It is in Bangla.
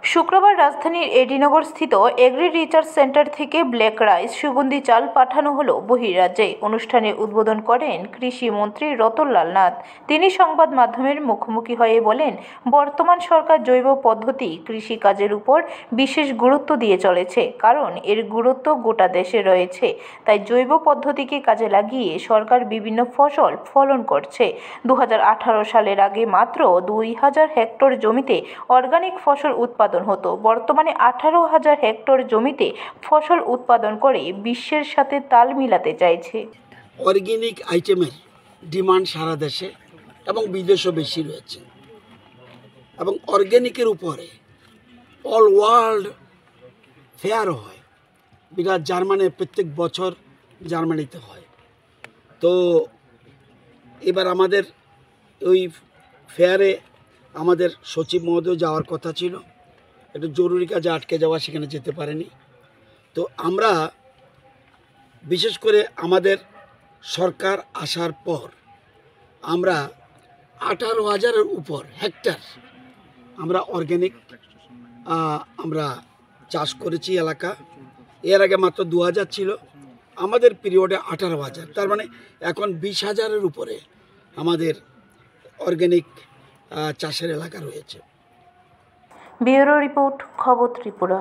শুক্রবার রাজধানীর এডিনগর স্থিত এগ্রি রিসার্চ সেন্টার থেকে ব্ল্যাক রাইস সুগন্ধি চাল পাঠানো হলো বহির্রাজ্যে। অনুষ্ঠানে উদ্বোধন করেন কৃষি মন্ত্রী রতনলাল নাথ। তিনি সংবাদ মাধ্যমের মুখোমুখি হয়ে বলেন, বর্তমান সরকার জৈব পদ্ধতি কৃষিকাজের উপর বিশেষ গুরুত্ব দিয়ে চলেছে, কারণ এর গুরুত্ব গোটা দেশে রয়েছে। তাই জৈব পদ্ধতিকে কাজে লাগিয়ে সরকার বিভিন্ন ফসল ফলন করছে। 2018 সালের আগে মাত্র 2000 হেক্টর জমিতে অর্গানিক ফসল উৎপাদন হতো। বর্তমানে 18,000 হেক্টর জমিতে ফসল উৎপাদন করে বিশ্বের সাথে তাল মিলাতে চাইছে। অর্গানিক আইটেমের ডিমান্ড সারা দেশে এবং বিদেশেও বেশি রয়েছে, এবং অর্গানিকের উপরে অল ওয়ার্ল্ড ফেয়ারও হয়। বিরাট জার্মানি প্রত্যেক বছর জার্মানিতে হয়। তো এবার আমাদের ওই ফেয়ারে আমাদের সচিব মহোদয় যাওয়ার কথা ছিল, একটু জরুরি কাজে আটকে যাওয়া, সেখানে যেতে পারেনি। তো আমরা বিশেষ করে আমাদের সরকার আসার পর আমরা 18,000-এর উপর হেক্টর আমরা অর্গানিক আমরা চাষ করেছি এলাকা। এর আগে মাত্র 2000 ছিল, আমাদের পিরিয়ডে 18,000, তার মানে এখন 20,000-এর উপরে আমাদের অর্গানিক চাষের এলাকা রয়েছে। ব্যুরো রিপোর্ট, খবর ত্রিপুরা।